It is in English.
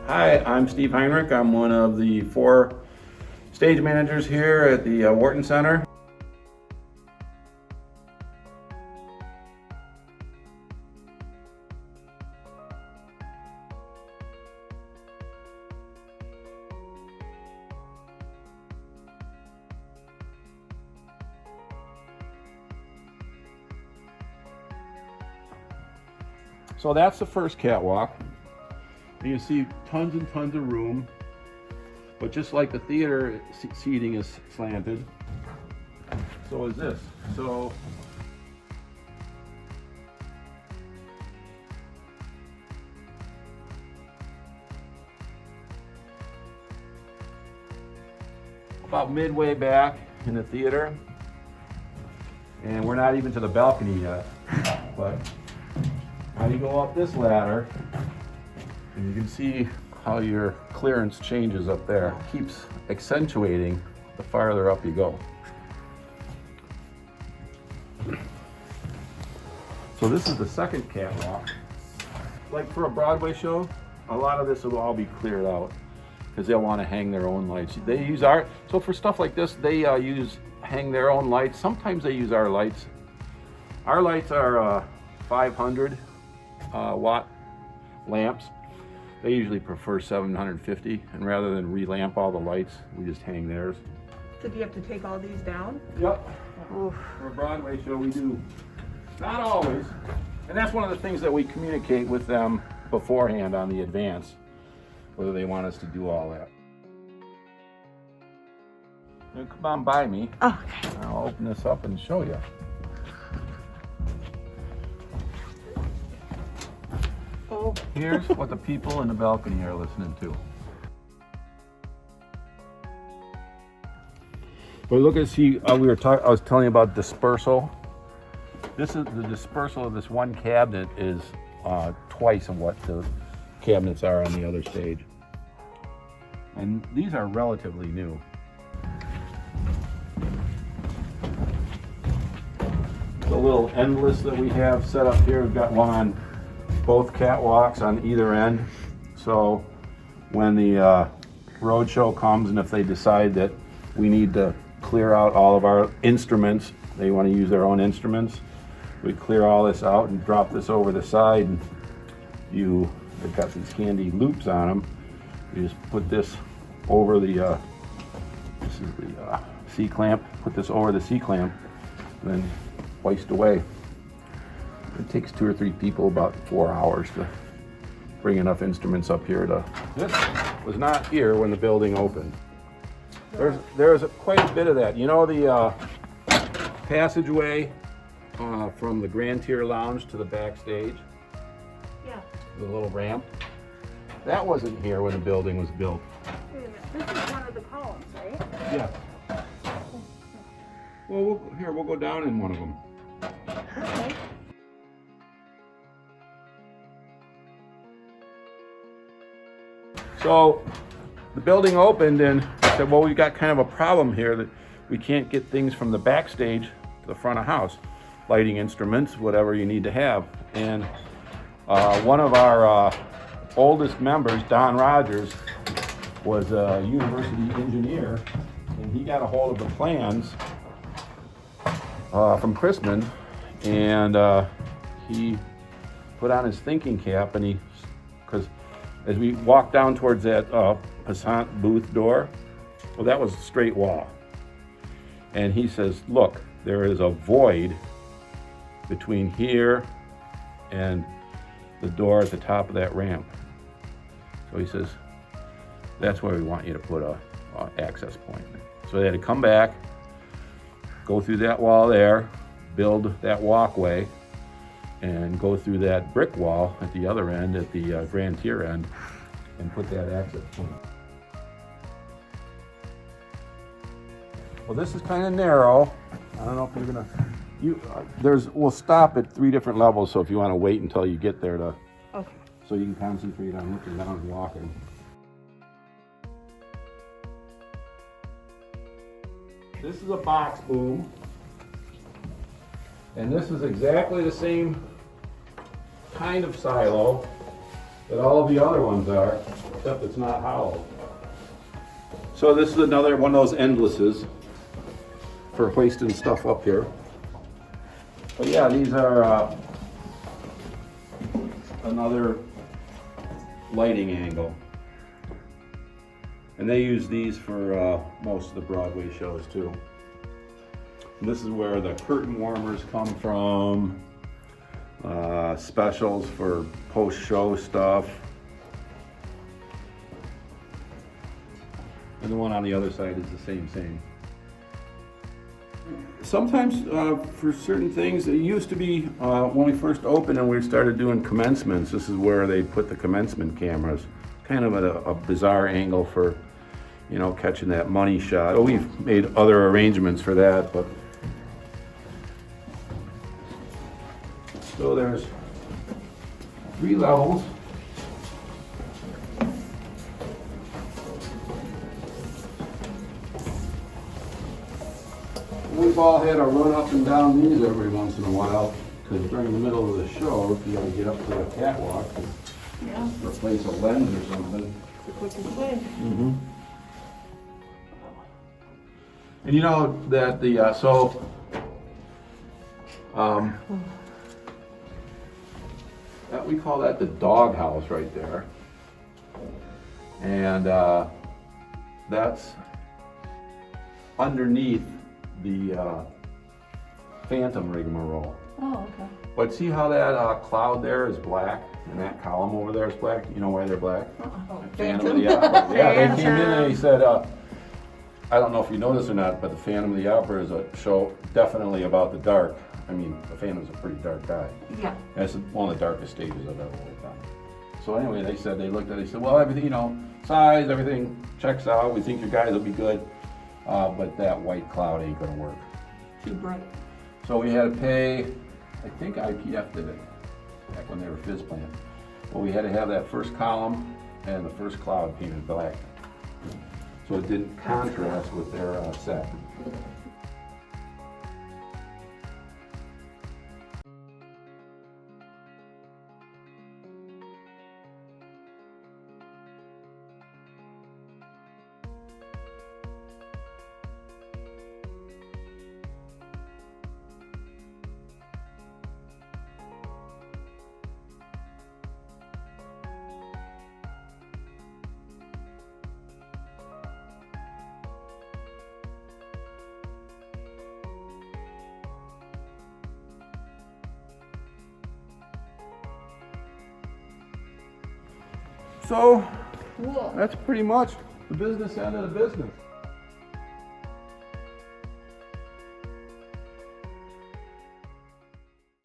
Hi, I'm Steve Heinrich. I'm one of the 4 stage managers here at the Wharton Center. So that's the first catwalk. And you see tons and tons of room, but just like the theater seating is slanted, so is this. So about midway back in the theater, and we're not even to the balcony yet, but now you go up this ladder, and you can see how your clearance changes up there. It keeps accentuating the farther up you go. So this is the second catwalk. Like for a Broadway show, a lot of this will all be cleared out because they'll want to hang their own lights. They use our, so for stuff like this, they hang their own lights. Sometimes they use our lights. Our lights are 500 watt lamps. They usually prefer 750, and rather than relamp all the lights, we just hang theirs. So do you have to take all these down? Yep. Oof. For a Broadway show, we do. Not always. And that's one of the things that we communicate with them beforehand on the advance, whether they want us to do all that. Now, come on by me. Oh, okay. I'll open this up and show you. Oh. Here's what the people in the balcony are listening to. But look at, see, I was telling you about dispersal. This is the dispersal of this one cabinet is twice of what the cabinets are on the other stage. And these are relatively new. The little endless that we have set up here, we've got one on both catwalks on either end. So when the road show comes, and if they decide that we need to clear out all of our instruments, they want to use their own instruments, we clear all this out and drop this over the side. And they've got these handy loops on them. You just put this over the this is the C-clamp. Put this over the C-clamp, and then hoist away. It takes 2 or 3 people about 4 hours to bring enough instruments up here to. This was not here when the building opened. There's quite a bit of that. You know the passageway from the Grand Tier Lounge to the backstage? Yeah. The little ramp? That wasn't here when the building was built. Wait a minute. This is one of the columns, right? Yeah. Well, we'll go down in one of them. Okay. So the building opened, and said, well, we've got kind of a problem here that we can't get things from the backstage to the front of house. Lighting instruments, whatever you need to have. And one of our oldest members, Don Rogers, was a university engineer, and he got a hold of the plans from Chrisman, and he put on his thinking cap, and because as we walked down towards that passant booth door, well, that was a straight wall. And he says, look, there is a void between here and the door at the top of that ramp. So he says, that's where we want you to put a access point. So they had to come back, go through that wall there, build that walkway, and go through that brick wall at the other end, at the Grand Tier end, and put that access point. Well, this is kind of narrow. I don't know if you're gonna, we'll stop at 3 different levels, so if you want to wait until you get there to, Okay. so you can concentrate on looking down and walking. This is a box boom, and this is exactly the same kind of silo that all of the other ones are. except it's not hollow. So this is another one of those endlesses for hoisting stuff up here. But yeah, these are another lighting angle. And they use these for most of the Broadway shows too. And this is where the curtain warmers come from, specials for post-show stuff. And the one on the other side is the same. Sometimes for certain things, it used to be when we first opened and we started doing commencements, this is where they put the commencement cameras. Kind of a bizarre angle for, you know, catching that money shot. Oh, we've made other arrangements for that, but. So there's 3 levels. We've all had to run up and down these every once in a while, because during the middle of the show, if you gotta get up to the catwalk, Yeah, replace a lens or something. the quickest way. And you know that the, that we call that the dog house right there. And that's underneath the Phantom rigmarole. Oh, okay. But see how that cloud there is black, and that column over there is black? You know why they're black? Phantom of the Opera. Yeah, they came in and they said, I don't know if you know this or not, but the Phantom of the Opera is a show definitely about the dark. I mean, the Phantom's a pretty dark guy. Yeah. And it's one of the darkest stages I've ever worked on. So anyway, they looked at it, they said, well, everything, you know, size, everything checks out. We think your guys will be good, but that white cloud ain't gonna work. Too bright. So we had to pay, I think IPF did it, back when they were Fizz Plant. But we had to have that first column and the first cloud painted black. So it didn't contrast with their set. So Cool. that's pretty much the business end of the business.